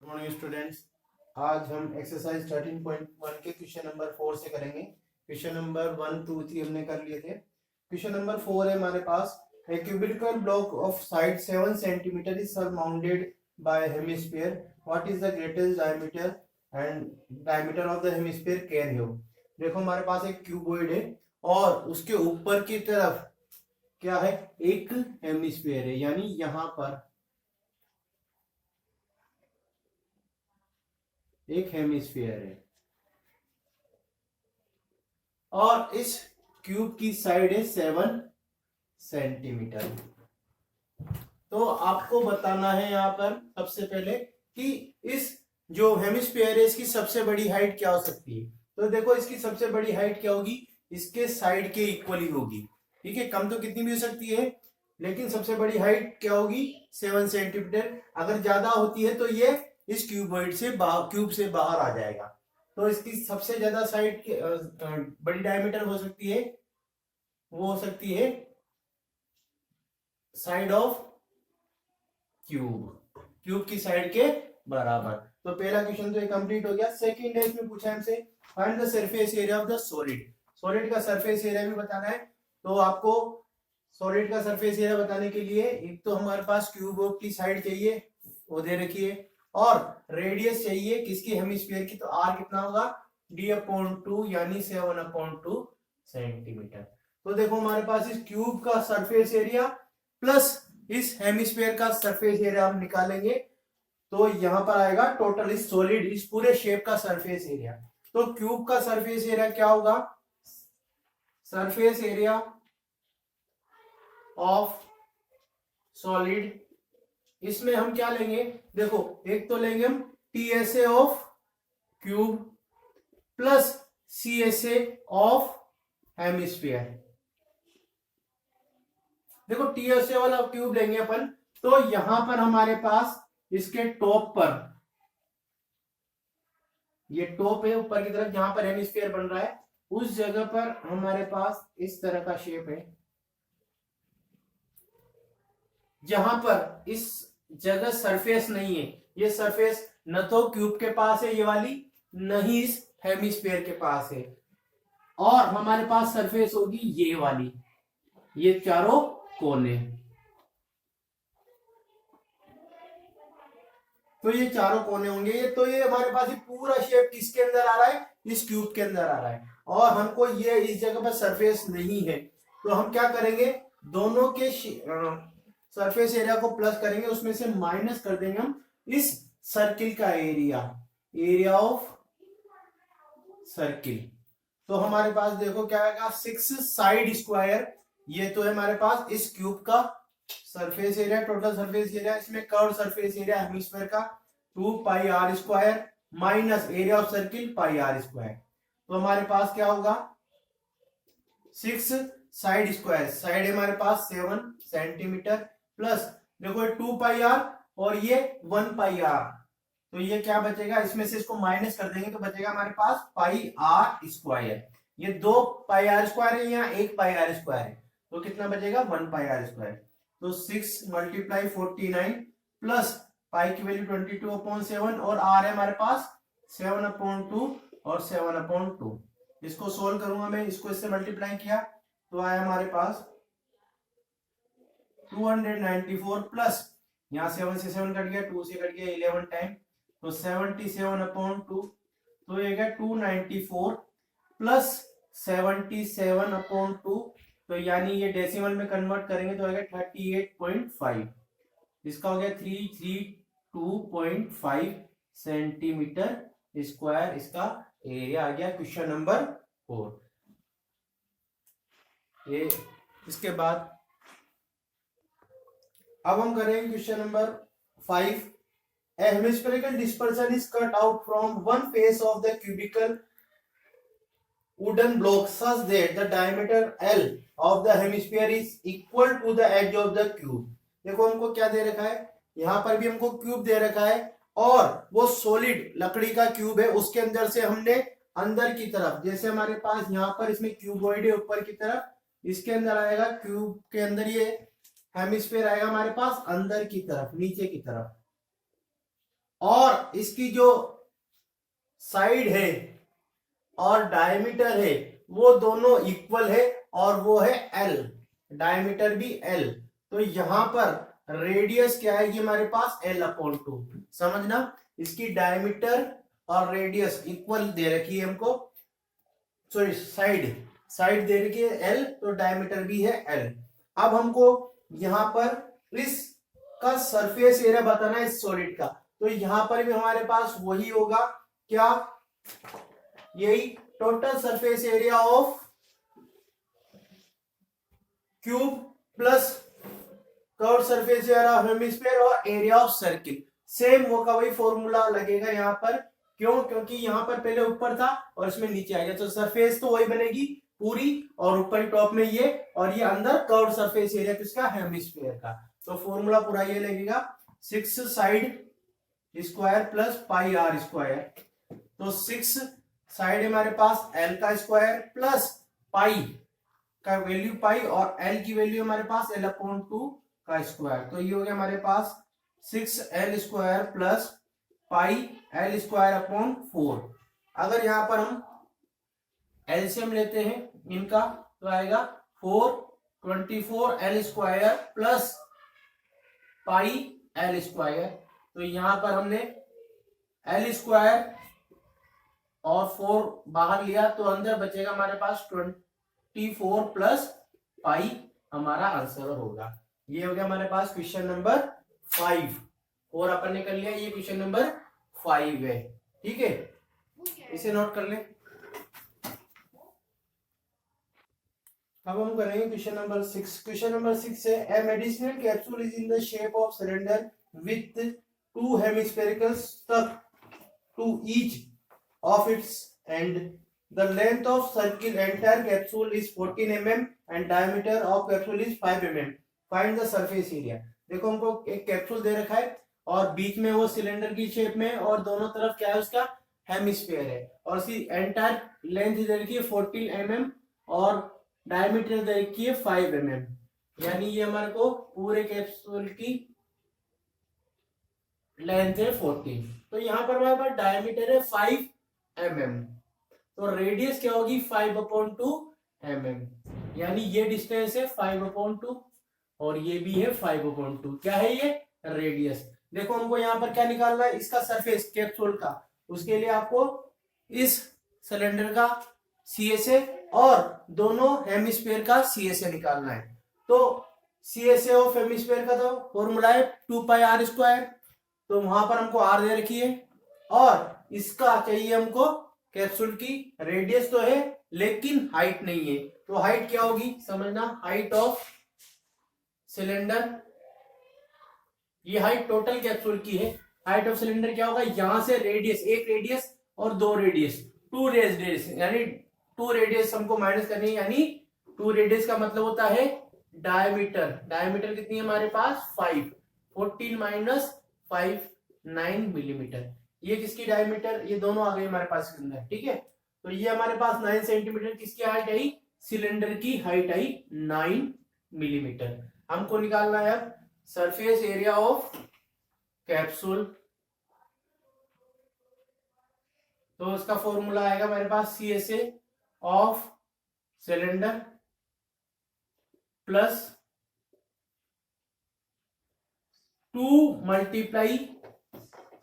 Morning students. आज हम exercise 13.1 के क्वेश्चन नंबर 4 से करेंगे। क्वेश्चन नंबर 1, 2, 3 हमने कर लिए थे। क्वेश्चन नंबर 4 है हमारे पास। A cubical block of side 7 centimetre is surrounded by hemisphere. What is the greatest diameter and diameter of the hemisphere can you. देखो हमारे पास एक क्यूबॉइड है और उसके ऊपर की तरफ क्या है, एक हेमिस्फीयर है, यानी यहां पर एक हेमिस्फीयर है और इस क्यूब की साइड है 7 सेंटीमीटर। तो आपको बताना है यहाँ पर सबसे पहले कि इस जो हेमिस्फीयर है इसकी सबसे बड़ी हाइट क्या हो सकती है। तो देखो इसकी सबसे बड़ी हाइट क्या होगी, इसके साइड के इक्वल ही होगी। ठीक है, कम तो कितनी भी हो सकती है, लेकिन सबसे बड़ी हाइट क्या होगी, 7 सेंटीमीटर। अगर ज्यादा होती है तो ये इस क्यूबॉइड से क्यूब से बाहर आ जाएगा। तो इसकी सबसे ज्यादा साइड बड़ी डायमीटर हो सकती है, वो हो सकती है साइड ऑफ क्यूब, क्यूब की साइड के बराबर। तो पहला क्वेश्चन तो ये कंप्लीट हो गया। सेकंड है, इसमें पूछा हमसे find the surface area of the solid. Solid का सरफेस एरिया भी बताना है। तो आपको सॉलिड का सरफेस एरिया बताने के लिए एक तो हमारे पास क्यूब की साइड चाहिए, वो दे रखी है, और रेडियस चाहिए किसकी, हेमिस्फीयर की। तो आर कितना होगा, d/2 यानी 7/2 सेंटीमीटर। तो देखो हमारे पास इस क्यूब का सरफेस एरिया प्लस इस हेमिस्फीयर का सरफेस एरिया हम निकालेंगे तो यहां पर आएगा टोटल इस सॉलिड, इस पूरे शेप का सरफेस एरिया। तो क्यूब का सरफेस एरिया क्या होगा, सरफेस एरिया ऑफ सॉलिड, इसमें हम क्या लेंगे, देखो एक तो लेंगे हम TSA of cube plus CSA of hemisphere. देखो टीएसए वाला क्यूब लेंगे अपन, तो यहां पर हमारे पास इसके टॉप पर, ये टॉप है ऊपर की तरफ जहां पर हेमिस्फीयर बन रहा है, उस जगह पर हमारे पास इस तरह का शेप है, जहां पर इस जगह सरफेस नहीं है। ये सरफेस न तो क्यूब के पास है ये वाली, न ही इस हेमिस्फीयर के पास है, और हमारे पास सरफेस होगी ये वाली, ये चारों कोने। तो ये चारों कोने होंगे, ये तो ये हमारे पास ये पूरा शेप किसके अंदर आ रहा है, इस क्यूब के अंदर आ रहा है, और हमको ये इस जगह पर सरफेस नहीं है। तो हम क्या करेंगे, दोनों के सरफेस एरिया को प्लस करेंगे, उसमें से माइनस कर देंगे हम इस सर्किल का एरिया, एरिया ऑफ सर्किल। तो हमारे पास देखो क्या आएगा, 6 साइड स्क्वायर, ये तो है हमारे पास इस क्यूब का surface area, total surface area, इसमें कर्व सरफेस एरिया हेमिस्फीयर का 2 pi r square minus area of circle pi r square. तो हमारे पास क्या होगा, 6 साइड स्क्वायर, साइड है हमारे पास 7 सेंटीमीटर, प्लस देखो 2 पाई आर और ये 1 पाई आर, तो ये क्या बचेगा, इसमें से इसको माइनस कर देंगे तो बचेगा हमारे पास पाई आर स्क्वायर। ये 2 पाई आर स्क्वायर है, यहाँ 1 पाई आर स्क्वायर है, तो कितना बचेगा 1 पाई आर स्क्वायर। तो 6 × 49 प्लस पाई की वैल्यू 22/7 और आर है हमारे पास 7/2 और 7/2। इसको सोल्व करूंगा मैं, इसको इससे मल्टीप्लाई किया तो आया हमारे पास 294 प्लस यहाँ 7 से 7 कट गया, 2 से कट गया 11 टाइम, तो 77/2, तो ये गया 294 प्लस 77/2, तो यानी ये डेसिमल में कन्वर्ट करेंगे तो आएगा 38.5, इसका हो गया 332.5 सेंटीमीटर स्क्वायर, इसका एरिया आ गया। Question number 4। ये इसके बाद अब हम करेंगे question number 5। A hemispherical dispersion is cut out from one face of the cubical wooden block such that the diameter L of the hemisphere is equal to the edge of the cube। देखो हमको क्या दे रखा है, यहाँ पर भी हमको cube दे रखा है, और वो सॉलिड लकड़ी का क्यूब है, उसके अंदर से हमने अंदर की तरफ, जैसे हमारे पास यहाँ पर इसमें क्यूबॉइड है ऊपर की तरफ, इसके अंदर आएगा क्यूब के अंदर ये हेमिस्फीयर आएगा हमारे पास अंदर की तरफ, नीचे की तरफ। और इसकी जो साइड है और डायमीटर है वो दोनों इक्वल है और वो है एल, डायमीटर भी एल। तो यहां पर रेडियस क्या आएगी हमारे पास L/2। समझना, इसकी डायमीटर और रेडियस इक्वल दे रखी है हमको, सॉरी साइड साइड दे रखी है एल, तो डायमीटर भी है एल। अब हमको यहां पर इस का सरफेस एरिया बताना है इस सॉलिड का, तो यहां पर भी हमारे पास वही होगा, क्या, यही total surface area of cube plus curve surface area of hemisphere और एरिया ऑफ सर्किल। सेम वो का वही फॉर्मूला लगेगा यहाँ पर, क्यों, क्योंकि यहाँ पर पहले ऊपर था और इसमें नीचे आ गया, तो सरफेस तो वही बनेगी पूरी, और ऊपर टॉप में ये, और ये अंदर कर्व सरफेस एरिया किसका, हेमिस्फीयर का। तो फॉर्मूला पूरा ये लगेगा 6 side square plus pi r square. तो 6 साइड हमारे पास एल का स्क्वायर प्लस पाई का वैल्यू पाई, और एल की वैल्यू हमारे पास L/2 का स्क्वायर। तो ये हो गया हमारे पास 6L स्क्वायर प्लस पाई L स्क्वायर अपॉन 4। अगर यहां पर हम एलसीएम लेते हैं इनका, तो आएगा 424L स्क्वायर प्लस पाई L स्क्वायर। तो यहां पर हमने L स्क्वायर और 4 बाहर लिया, तो अंदर बचेगा हमारे पास 24 प्लस पाई, हमारा आंसर होगा। ये हो गया हमारे पास क्वेश्चन नंबर 5, और अपन ने कर लिया, ये क्वेश्चन नंबर 5 है। ठीक है, इसे नोट कर लें। अब हम करेंगे क्वेश्चन नंबर 6। क्वेश्चन नंबर 6 है, a medicinal capsule is in the shape of cylinder with 2 hemispherical stuck to each of its end. The length of circle entire capsule is 14 mm and diameter of capsule is 5 mm. Find the surface area. देखो हमको एक capsule दे रखा है और बीच में वो cylinder की shape में, और दोनों तरफ क्या है उसका हेमिस्फीयर है, और इसकी एंटायर लेंथ दे रखी है 14 mm और डायमीटर दे रखी है 5 mm। यानी ये हमारे को पूरे कैप्सूल की लेंथ है 14, तो यहाँ पर हमारे पास डायमीटर है 5 mm, तो रेडियस क्या होगी 5/2 mm, यानी ये डिस्टेंस है 5/2 और ये भी है 5/2। क्या है ये रेडियस। देखो हमको यहाँ पर क्या निकालना है, इसका सरफेस कैप्सूल का, उसके लिए आपको इस सिलेंडर का CSA और दोनों हेमिस्फीयर का CSA निकालना है। तो CSA ऑफ हेमिस्फीयर का तो फॉर्मूला है 2πr स्क्वायर, तो वहां पर हमको r दे रखी है, और इसका चाहिए हमको कैप्सूल की रेडियस तो है लेकिन हाइट नहीं है, तो हाइट क्या होगी समझना, हाइट ऑफ सिलेंडर, ये हाइट टोटल कैप्सूल की है, हाइट ऑफ सिलेंडर क्या होगा, यहां से रेडियस, एक रेडियस और 2 रेडियस, 2 रेडियस, यानी 2 रेडियस हमको माइनस करनी है, यानी 2 रेडियस का मतलब होता है डायमीटर। डायमीटर कितनी है हमारे पास 5, 14 माइनस 5 9 मिलीमीटर। ये किसकी डायमीटर, ये दोनों आ गए हमारे पास के अंदर। ठीक है, तो ये हमारे पास 9 सेंटीमीटर किसकी हाइट आई, सिलेंडर की हाइट आई 9 मिलीमीटर। हमको निकालना है सरफेस एरिया ऑफ कैप्सूल, तो इसका फॉर्मूला आएगा हमारे पास CSA of cylinder plus 2 multiply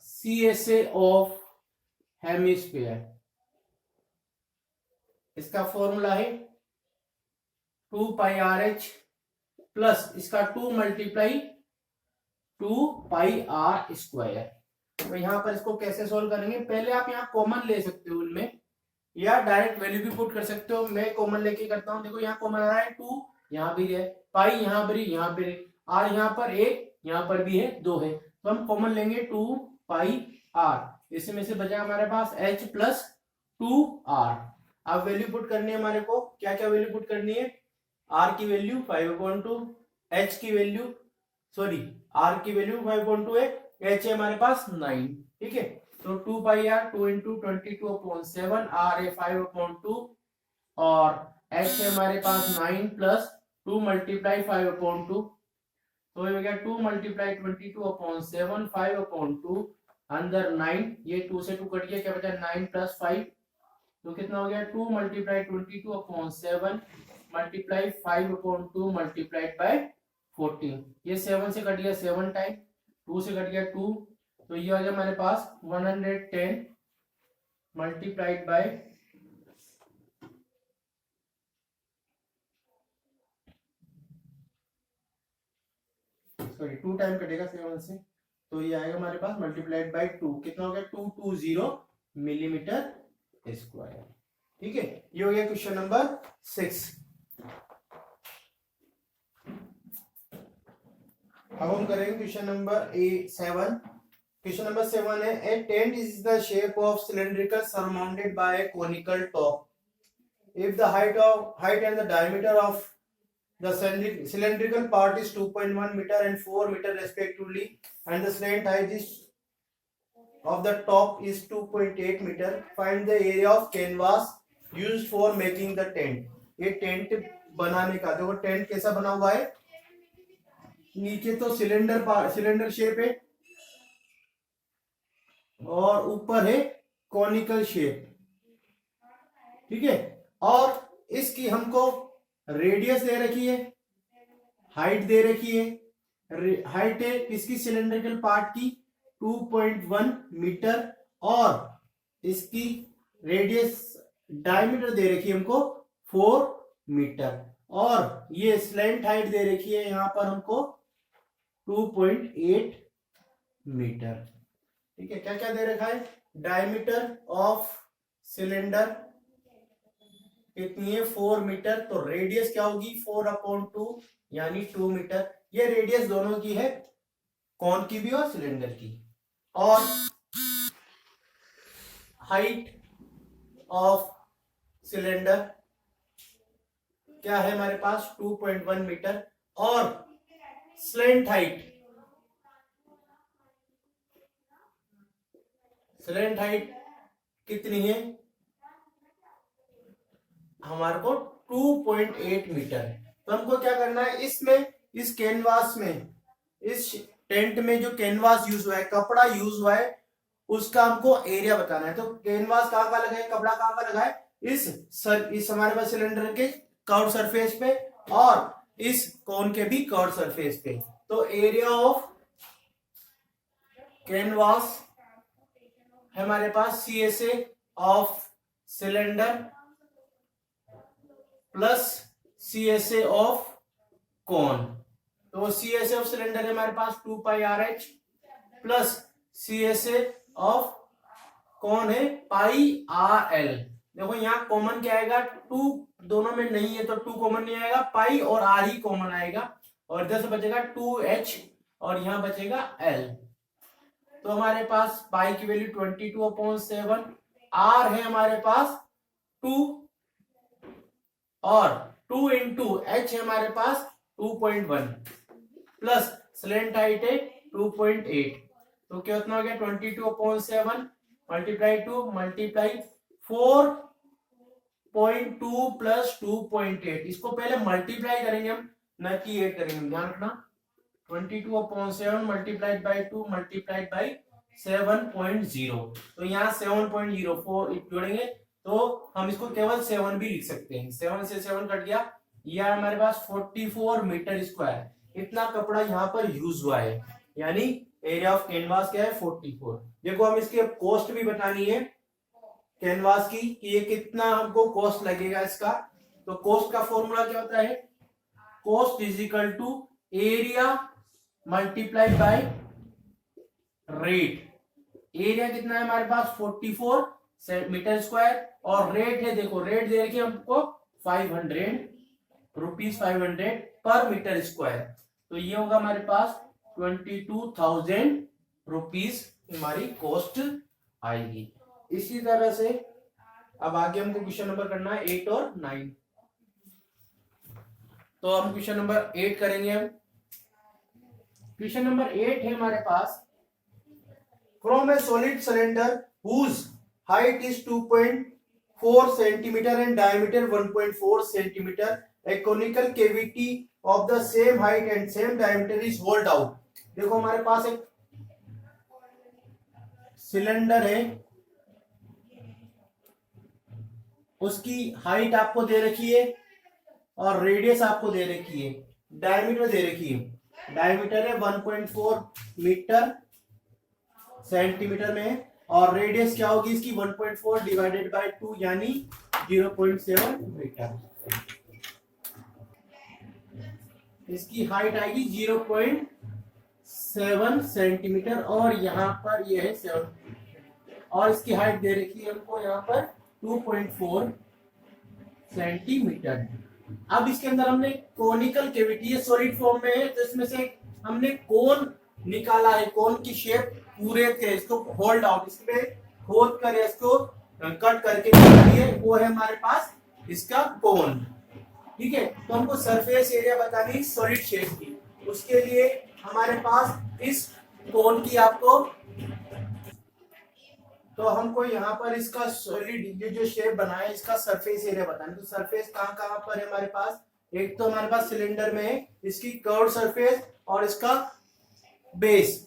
CSA of hemisphere. इसका फॉर्मूला है 2πRH प्लस इसका 2 मल्टीप्लाई 2πr स्क्वायर। तो यहां पर इसको कैसे सोल्व करेंगे, पहले आप यहाँ कॉमन ले सकते हो उनमें, या डायरेक्ट वैल्यू भी पुट कर सकते हो। मैं कॉमन लेके करता हूं, देखो यहाँ कॉमन आ रहा है 2, यहाँ भी है पाई, यहाँ पर यहाँ पे r, यहाँ पर 1, यहाँ पर भी है 2 है, तो हम कॉमन लेंगे 2πr, इसमें से बचा हमारे पास h प्लस 2r। अब वैल्यू पुट करनी है हमारे को, क्या क्या वैल्यू पुट करनी है, r की वैल्यू 5/2, h की वैल्यू, सॉरी r की वैल्यू 5/2 है, h है हमारे पास 9। ठीक है, तो 2πr 2 × 22/7, r है 5/2 और h है हमारे पास 9 प्लस 2 मल्टीप्लाई 5/2, तो ये हो गया 2 मल्टीप्लाई 22/7 5/2 अंदर 9, ये 2 से 2 कट गया, क्या बचा 9 + 5, तो कितना हो गया 2 × 22/7 मल्टीप्लाई 5/2 मल्टीप्लाइड बाय 14, ये 7 से कट गया 7 टाइम, 2 से कट गया 2, तो ये आ गया हमारे पास 110 मल्टीप्लाइड बाय 2 टाइम कटेगा 7 से, तो ये आएगा हमारे पास मल्टीप्लाइड बाय 2, कितना हो गया 220 मिलीमीटर स्क्वायर। ठीक है, ये हो गया क्वेश्चन नंबर 6। अब हम करेंगे क्वेश्चन नंबर 7। क्वेश्चन नंबर 7 है, a tent is the shape of cylindrical surmounted by a conical top if the height and the diameter of the cylindrical part is 2.1 meter and 4 meter respectively and the slant height is of the top is 2.8 meter. Find the area of canvas used for making the tent. ये tent बनाने का, देखो tent कैसा बना हुआ है, नीचे तो सिलेंडर शेप है और ऊपर है कॉनिकल शेप। ठीक है, और इसकी हमको रेडियस दे रखी है, हाइट दे रखी है, हाइट है किसकी सिलेंड्रिकल पार्ट की 2.1 मीटर और इसकी रेडियस डायमीटर दे रखी है हमको 4 मीटर और ये स्लैंट हाइट दे रखी है यहां पर हमको 2.8 मीटर। ठीक है, क्या क्या दे रखा है, डायमीटर ऑफ सिलेंडर कितनी है 4 मीटर, तो रेडियस क्या होगी 4/2 यानी 2 मीटर। ये रेडियस दोनों की है, कौन की भी और सिलेंडर की। और हाइट ऑफ सिलेंडर क्या है हमारे पास 2.1 मीटर और स्लैंट हाइट कितनी है हमारे को 2.8 मीटर। तो हमको क्या करना है, इसमें इस कैनवास में, इस टेंट में जो कैनवास यूज हुआ है, कपड़ा यूज हुआ है, उसका हमको एरिया बताना है। तो कैनवास कहाँ का लगा है, कपड़ा कहाँ का लगा है, इस हमारे पास सिलेंडर के कर्व सरफेस पे और इस कोन के भी कर्व सरफेस पे। तो एरिया ऑफ कैनवास है हमारे पास CSA of cylinder plus CSA of cone. तो CSA ऑफ सिलेंडर है हमारे पास 2πRH plus CSA of cone है πRL। देखो यहाँ कॉमन क्या आएगा, 2 दोनों में नहीं है तो 2 कॉमन नहीं आएगा, पाई और R ही कॉमन आएगा और इधर से बचेगा 2H और यहाँ बचेगा L। तो हमारे पास पाई की वैल्यू 22/7, R है हमारे पास 2 और 2 into H है हमारे पास 2.1 प्लस स्लैंट हाइट है 2.8, तो क्या उतना हो गया 22/7 मल्टीप्लाई 2 मल्टीप्लाई 4.2 प्लस 2.8। इसको पहले मल्टीप्लाई करेंगे हम, न कि ऐड करेंगे, ध्यान रखना। 22/7 मल्टीप्लाइड बाई 2 मल्टीप्लाइड बाई 7.0, तो यहाँ 7.04 जोड़ेंगे तो हम इसको केवल 7 भी लिख सकते हैं। 7 से 7 कट गया, यह हमारे पास 44 मीटर स्क्वायर इतना कपड़ा यहाँ पर यूज हुआ है, यानी एरिया ऑफ कैनवास क्या है 44। देखो हम इसकी अब कॉस्ट भी बतानी है कैनवास की कि ये कितना हमको कॉस्ट लगेगा इसका। तो कॉस्ट का फॉर्मूला क्या होता है, cost is equal to area multiplied by rate. Area कितना है हमारे पास 44 मीटर स्क्वायर और रेट है, देखो रेट दे रखी हमको 500 रुपीज 500 पर मीटर स्क्वायर, तो ये होगा हमारे पास 22,000 रुपीज हमारी कॉस्ट आएगी। इसी तरह से अब आगे हमको क्वेश्चन नंबर करना है 8 और 9। तो हम क्वेश्चन नंबर 8 करेंगे। हम क्वेश्चन नंबर 8 है हमारे पास, from a solid cylinder whose height is 2.4 centimetre and diameter 1.4 centimetre, a conical cavity of the same height and same diameter is hold out. देखो हमारे पास एक सिलेंडर है उसकी हाइट आपको दे रखी है और रेडियस आपको दे रखी है, डायमीटर दे रखी है। डायमीटर है 1.4 मीटर सेंटीमीटर में, और रेडियस क्या होगी इसकी 1.4 डिवाइडेड बाय 2 यानी 0.7 मीटर। इसकी हाइट आएगी 0.7 सेंटीमीटर और यहाँ पर यह है 7, और इसकी हाइट दे रखी है हमको यहाँ पर 2.4 सेंटीमीटर। अब इसके अंदर हमने कोनिकल कैविटी है, सॉलिड फॉर्म में है, तो इसमें से हमने कोन निकाला है, कोन की शेप पूरे के इसको होल्ड आउट, इसमें खोद कर इसको कट करके निकालिए, वो है हमारे पास इसका कोन। ठीक है, तो हमको सरफेस एरिया बतानी सॉलिड शेप की, उसके लिए हमारे पास इस कोन की आपको, तो हमको यहाँ पर इसका सॉलिड ये जो शेप बना है इसका सरफेस एरिया बताना। तो सरफेस कहाँ कहाँ पर है हमारे पास, एक तो हमारे पास सिलेंडर में है इसकी कर्व सरफेस और इसका बेस।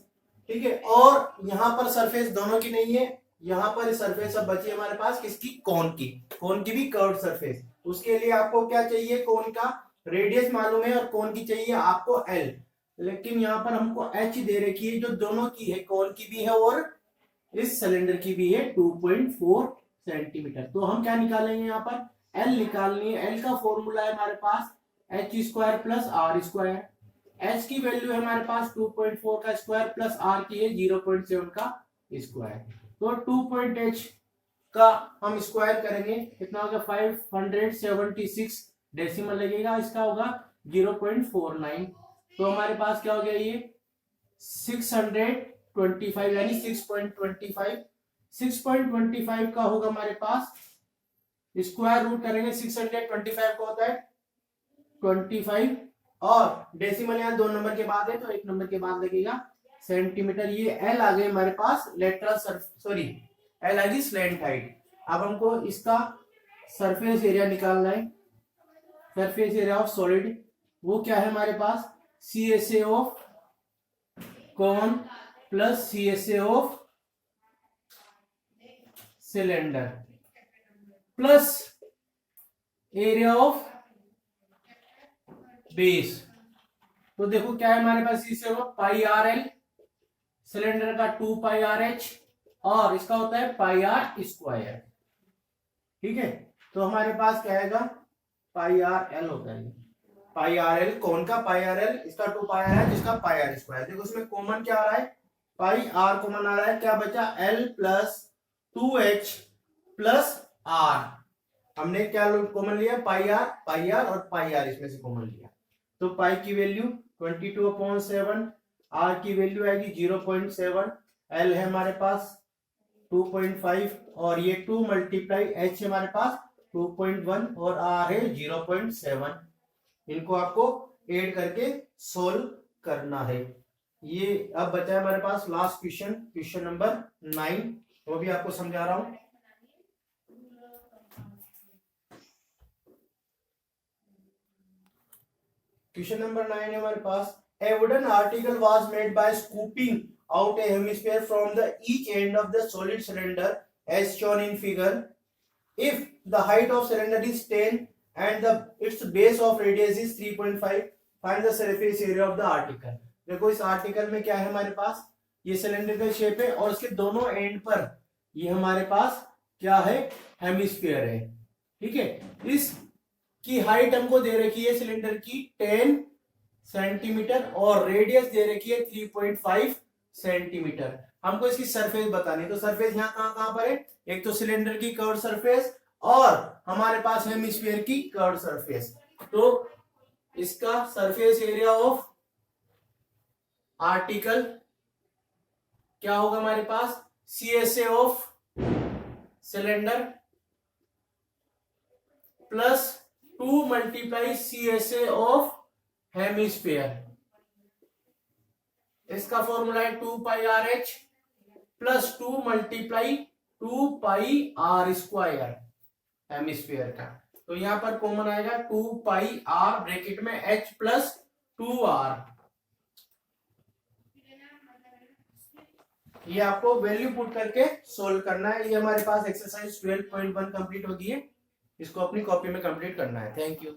ठीक है, और यहाँ पर सरफेस दोनों की नहीं है, यहाँ पर सरफेस अब बची हमारे पास किसकी, कोन की, कोन की भी कर्व सरफेस। उसके लिए आपको क्या चाहिए, कोन का रेडियस मालूम है और कोन की चाहिए आपको एल, लेकिन यहाँ पर हमको एच दे रखी है जो दोनों की है, कोन की भी है और इस सिलेंडर की भी है 2.4 सेंटीमीटर। तो हम क्या निकालेंगे, यहाँ पर एल निकालनी है। एल का फॉर्मूला है हमारे पास h square plus r square. H की वैल्यू है हमारे पास 2.4 का स्क्वायर प्लस आर की है 0.7 का स्क्वायर। तो 2.h का हम स्क्वायर करेंगे, कितना होगा 576 डेसिमल लगेगा, इसका होगा 0.49। तो हमारे पास क्या हो गया, ये 625 यानी 6.25 6.25 का होगा हमारे पास, स्क्वायर रूट करेंगे 625 का होता है 25, और डेसिमल यहाँ 2 नंबर के बाद है तो 1 नंबर के बाद लगेगा सेंटीमीटर। ये एल आ गए हमारे पास लेटरल एल आ गई स्लैंट हाइट। अब हमको इसका सरफेस एरिया निकालना है, सरफेस एरिया ऑफ सॉलिड, वो क्या है हमारे पास, CSA of cone plus CSA of cylinder plus area of base. तो देखो क्या है हमारे पास, CSA of pi R L, cylinder का 2 पाई आर एच और इसका होता है पाई आर स्क्वायर। ठीक है, तो हमारे पास क्या आएगा, पाई आर एल होता है, पाई आर एल, कौन का पाई आर एल, इसका 2 पाई आर है जिसका पाई आर स्क्वायर। देखो उसमें कॉमन क्या आ रहा है, पाई आर कॉमन आ रहा है, क्या बचा L plus 2h plus are, हमने क्या कॉमन लिया, पाई आर और पाई आर इसमें से कॉमन लिया। तो पाई की वैल्यू 22/7, आर की वैल्यू आएगी 0.7, एल है हमारे पास 2.5 और ये 2 मल्टीप्लाई एच है हमारे पास 2.1 और आर है 0.7। इनको आपको ऐड करके सोल्व करना है। ये अब बचा है हमारे पास लास्ट क्वेश्चन, क्वेश्चन नंबर 9, वो भी आपको समझा रहा हूं। क्वेश्चन नंबर 9 है हमारे पास, a wooden article was made by scooping out a hemisphere from the each end of the solid cylinder as shown in figure. If the height of cylinder is 10 and its base of radius is 3.5, find the surface area of the article. देखो इस article में क्या है हमारे पास, ये cylinder shape है और इसके दोनों एंड पर ये हमारे पास क्या है, हेमिस्फीयर है। ठीक है, इस की हाइट हमको दे रखी है सिलेंडर की 10 सेंटीमीटर और रेडियस दे रखी है 3.5 सेंटीमीटर। हमको इसकी सरफेस बतानी है, तो सरफेस यहाँ कहां पर है, एक तो सिलेंडर की कर्व सरफेस और हमारे पास हेमिस्फीयर की कर्व सरफेस। तो इसका सरफेस एरिया ऑफ आर्टिकल क्या होगा हमारे पास, CSA of cylinder plus 2 multiply CSA of hemisphere, इसका फॉर्मूला है 2 pi r h plus 2 multiply 2 pi r square hemisphere का। तो यहां पर कॉमन आएगा 2 पाई आर ब्रैकेट में एच प्लस 2 आर। ये आपको वैल्यू पुट करके सोल्व करना है। ये हमारे पास एक्सरसाइज 12.1 कंप्लीट होगी है, इसको अपनी कॉपी में कंप्लीट करना है। Thank you.